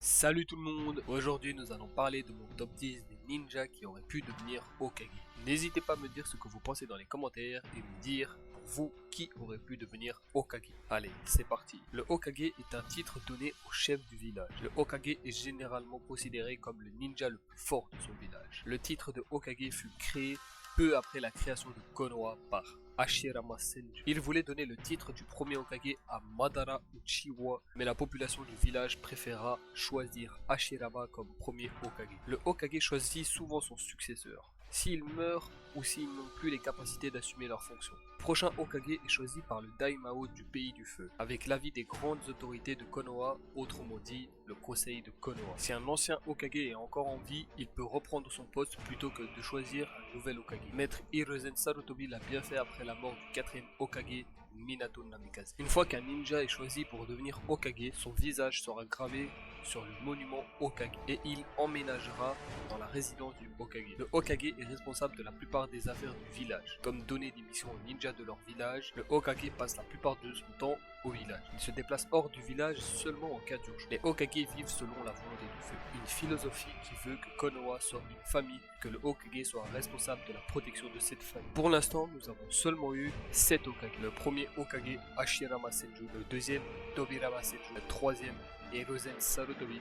Salut tout le monde, aujourd'hui nous allons parler de mon top 10 des ninjas qui auraient pu devenir Hokage. N'hésitez pas à me dire ce que vous pensez dans les commentaires et me dire pour vous qui aurait pu devenir Hokage. Allez, c'est parti. Le Hokage est un titre donné au chef du village. Le Hokage est généralement considéré comme le ninja le plus fort de son village. Le titre de Hokage fut créé peu après la création de Konoha par Hashirama Senju. Il voulait donner le titre du premier Hokage à Madara Uchiwa, mais la population du village préféra choisir Hashirama comme premier Hokage. Le Hokage choisit souvent son successeur, s'il meurt ou s'ils n'ont plus les capacités d'assumer leurs fonctions. Le prochain Hokage est choisi par le Daimao du pays du feu, avec l'avis des grandes autorités de Konoha, autrement dit le conseil de Konoha. Si un ancien Hokage est encore en vie, il peut reprendre son poste plutôt que de choisir un nouvel Hokage. Maître Hiruzen Sarutobi l'a bien fait après la mort du quatrième Hokage, Minato Namikaze. Une fois qu'un ninja est choisi pour devenir Hokage, son visage sera gravé sur le monument Hokage et il emménagera dans la résidence du Hokage. Le Hokage est responsable de la plupart des affaires du village, comme donner des missions aux ninjas de leur village. Le Hokage passe la plupart de son temps au village. Il se déplace hors du village seulement en cas d'urgence. Les Hokage vivent selon la volonté du feu, une philosophie qui veut que Konoha soit une famille, que le Hokage soit responsable de la protection de cette famille. Pour l'instant, nous avons seulement eu 7 Hokage. Le premier Hokage, Hashirama Senju. Le deuxième, Tobirama Senju. Le troisième, Hiruzen Sarutobi.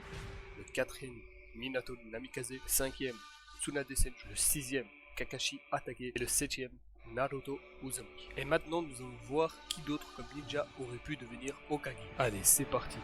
Le quatrième, Minato Namikaze. Le cinquième, Tsunade Senju. Le sixième, Kakashi Hatake. Et le septième, Naruto Uzumaki. Et maintenant, nous allons voir qui d'autre comme ninja aurait pu devenir Hokage. Allez, c'est parti.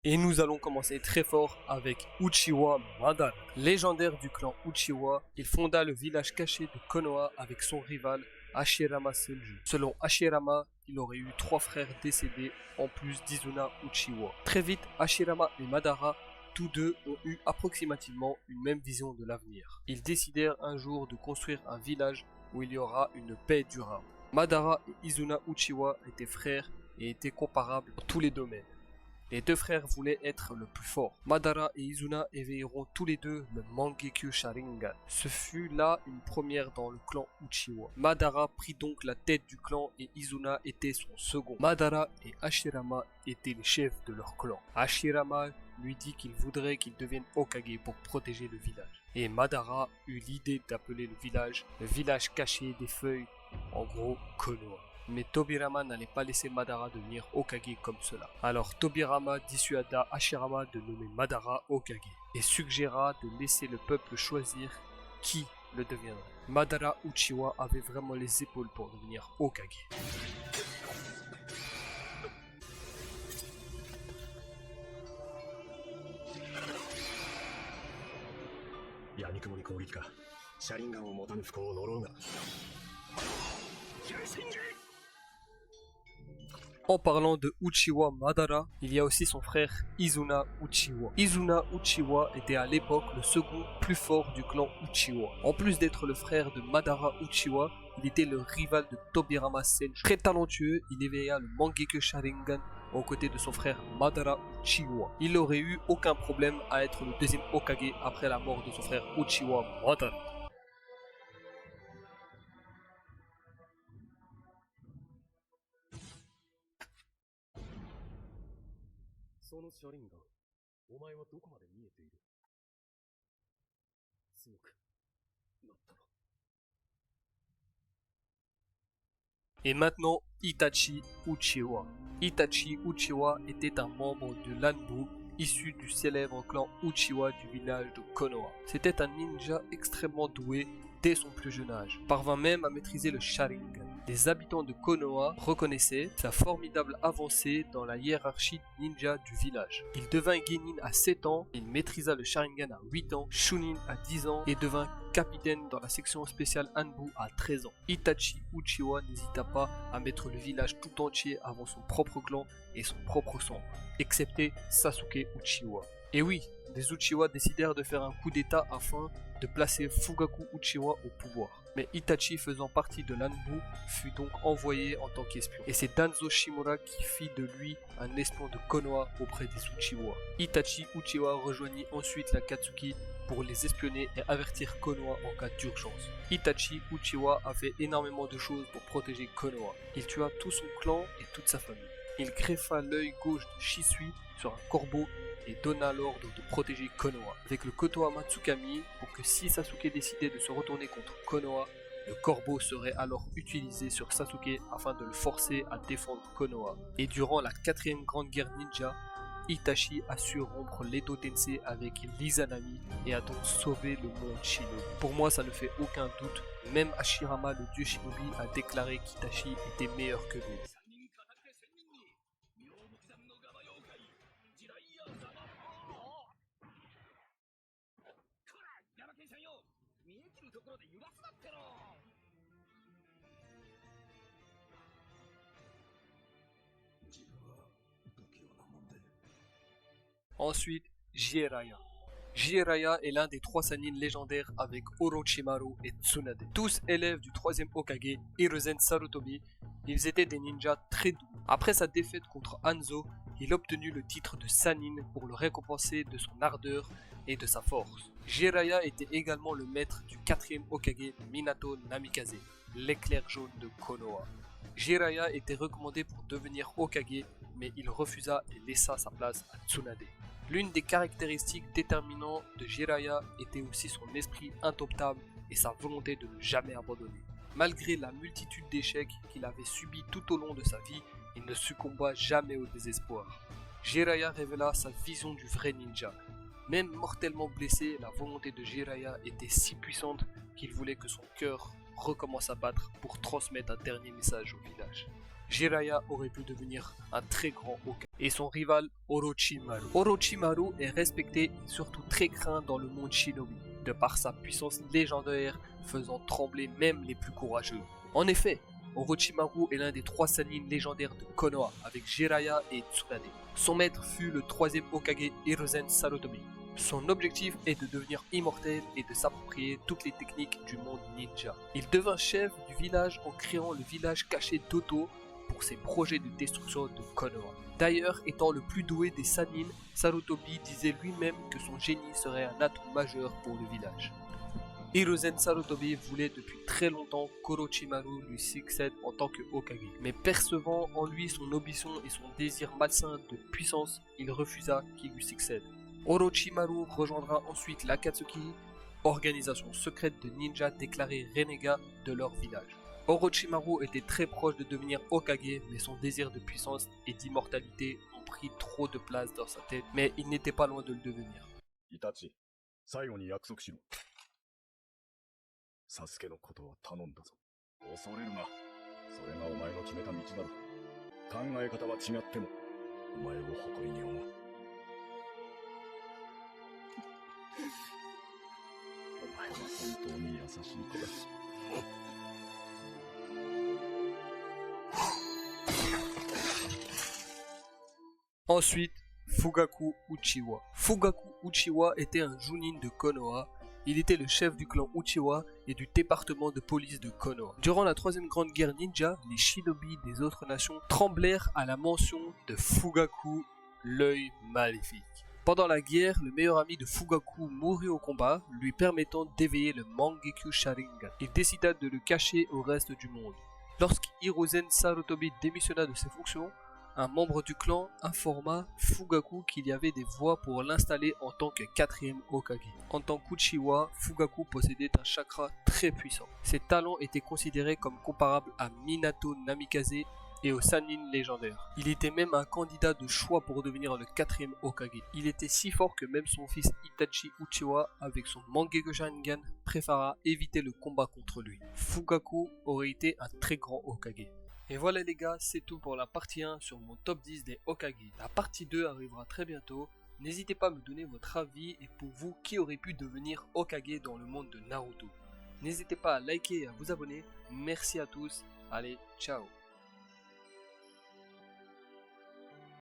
Et nous allons commencer très fort avec Uchiwa Madara. Légendaire du clan Uchiwa, il fonda le village caché de Konoha avec son rival Hashirama Senju. Selon Hashirama, il aurait eu 3 frères décédés en plus d'Izuna Uchiwa. Très vite, Hashirama et Madara, tous deux ont eu approximativement une même vision de l'avenir. Ils décidèrent un jour de construire un village où il y aura une paix durable. Madara et Izuna Uchiwa étaient frères et étaient comparables dans tous les domaines. Les deux frères voulaient être le plus fort. Madara et Izuna éveilleront tous les deux le Mangekyo Sharingan. Ce fut là une première dans le clan Uchiwa. Madara prit donc la tête du clan et Izuna était son second. Madara et Hashirama étaient les chefs de leur clan. Hashirama lui dit qu'il voudrait qu'il devienne Hokage pour protéger le village. Et Madara eut l'idée d'appeler le village caché des feuilles, en gros Konoha. Mais Tobirama n'allait pas laisser Madara devenir Hokage comme cela. Alors Tobirama dissuada Hashirama de nommer Madara Hokage et suggéra de laisser le peuple choisir qui le deviendrait. Madara Uchiwa avait vraiment les épaules pour devenir Hokage. En parlant de Uchiwa Madara, il y a aussi son frère Izuna Uchiwa. Izuna Uchiwa était à l'époque le second plus fort du clan Uchiwa. En plus d'être le frère de Madara Uchiwa, il était le rival de Tobirama Senju. Très talentueux, il éveilla le Mangekyo Sharingan aux côtés de son frère Madara Uchiwa. Il n'aurait eu aucun problème à être le deuxième Hokage après la mort de son frère Uchiwa Madara. Et maintenant, Itachi Uchiwa. Itachi Uchiwa était un membre de l'Anbu, issu du célèbre clan Uchiwa du village de Konoha. C'était un ninja extrêmement doué dès son plus jeune âge, parvint même à maîtriser le Sharingan. Les habitants de Konoha reconnaissaient sa formidable avancée dans la hiérarchie ninja du village. Il devint Genin à 7 ans, il maîtrisa le Sharingan à 8 ans, Chunin à 10 ans et devint capitaine dans la section spéciale Anbu à 13 ans. Itachi Uchiwa n'hésita pas à mettre le village tout entier avant son propre clan et son propre sang, excepté Sasuke Uchiwa. Et oui, les Uchiwa décidèrent de faire un coup d'état afin de placer Fugaku Uchiwa au pouvoir. Mais Itachi, faisant partie de l'Anbu, fut donc envoyé en tant qu'espion. Et c'est Danzo Shimura qui fit de lui un espion de Konoha auprès des Uchiwa. Itachi Uchiwa rejoignit ensuite l'Akatsuki pour les espionner et avertir Konoha en cas d'urgence. Itachi Uchiwa a fait énormément de choses pour protéger Konoha. Il tua tout son clan et toute sa famille. Il greffa l'œil gauche de Shisui sur un corbeau et donna l'ordre de protéger Konoha, avec le Kotohama Tsukami pour que si Sasuke décidait de se retourner contre Konoha, le corbeau serait alors utilisé sur Sasuke afin de le forcer à défendre Konoha. Et durant la 4ème grande guerre ninja, Itachi a su rompre l'Edo Tensei avec l'Izanami et a donc sauvé le monde Shinobi. Pour moi, ça ne fait aucun doute, même Hashirama, le dieu Shinobi, a déclaré qu'Itachi était meilleur que lui. Ensuite, Jiraiya. Jiraiya est l'un des 3 Sannin légendaires avec Orochimaru et Tsunade. Tous élèves du 3ème Hokage, Hiruzen Sarutobi, ils étaient des ninjas très doux. Après sa défaite contre Hanzo, il obtenu le titre de Sannin pour le récompenser de son ardeur et de sa force. Jiraiya était également le maître du 4ème Hokage Minato Namikaze, l'éclair jaune de Konoha. Jiraiya était recommandé pour devenir Hokage, mais il refusa et laissa sa place à Tsunade. L'une des caractéristiques déterminantes de Jiraiya était aussi son esprit indomptable et sa volonté de ne jamais abandonner. Malgré la multitude d'échecs qu'il avait subis tout au long de sa vie, il ne succomba jamais au désespoir. Jiraiya révéla sa vision du vrai ninja. Même mortellement blessé, la volonté de Jiraiya était si puissante qu'il voulait que son cœur recommence à battre pour transmettre un dernier message au village. Jiraiya aurait pu devenir un très grand Hokage. Et son rival Orochimaru. Orochimaru est respecté et surtout très craint dans le monde Shinobi, de par sa puissance légendaire faisant trembler même les plus courageux. En effet, Orochimaru est l'un des 3 Sannin légendaires de Konoha avec Jiraiya et Tsunade. Son maître fut le 3ème Hokage Hiruzen Sarutobi. Son objectif est de devenir immortel et de s'approprier toutes les techniques du monde ninja. Il devint chef du village en créant le village caché d'Oto pour ses projets de destruction de Konoha. D'ailleurs, étant le plus doué des Sannin, Sarutobi disait lui-même que son génie serait un atout majeur pour le village. Hiruzen Sarutobi voulait depuis très longtemps qu'Orochimaru lui succède en tant que Hokage, mais percevant en lui son ambition et son désir malsain de puissance, il refusa qu'il lui succède. Orochimaru rejoindra ensuite l'Akatsuki, organisation secrète de ninjas déclarés renégats de leur village. Orochimaru était très proche de devenir Hokage, mais son désir de puissance et d'immortalité ont pris trop de place dans sa tête, mais il n'était pas loin de le devenir. Itachi, 最後に約束しろ。サスケのことは頼んだぞ。恐れるな。それがお前の決めた道だろ。考え方は違っても、お前を誇りに思う。お前は本当に優しい子だ。Ensuite, Fugaku Uchiwa. Fugaku Uchiwa était un Jounin de Konoha. Il était le chef du clan Uchiwa et du département de police de Konoha. Durant la 3ème grande guerre ninja, les shinobi des autres nations tremblèrent à la mention de Fugaku, l'œil maléfique. Pendant la guerre, le meilleur ami de Fugaku mourut au combat, lui permettant d'éveiller le Mangekyou Sharingan. Il décida de le cacher au reste du monde. Lorsqu'Hiruzen Sarutobi démissionna de ses fonctions, un membre du clan informa Fugaku qu'il y avait des voies pour l'installer en tant que 4ème Hokage. En tant qu'Uchiwa, Fugaku possédait un chakra très puissant. Ses talents étaient considérés comme comparables à Minato Namikaze et au Sannin légendaire. Il était même un candidat de choix pour devenir le 4ème Hokage. Il était si fort que même son fils Itachi Uchiwa, avec son Mangekyou Sharingan, préféra éviter le combat contre lui. Fugaku aurait été un très grand Hokage. Et voilà les gars, c'est tout pour la partie 1 sur mon top 10 des Hokage. La partie 2 arrivera très bientôt. N'hésitez pas à me donner votre avis et pour vous, qui aurait pu devenir Hokage dans le monde de Naruto. N'hésitez pas à liker et à vous abonner. Merci à tous. Allez, ciao.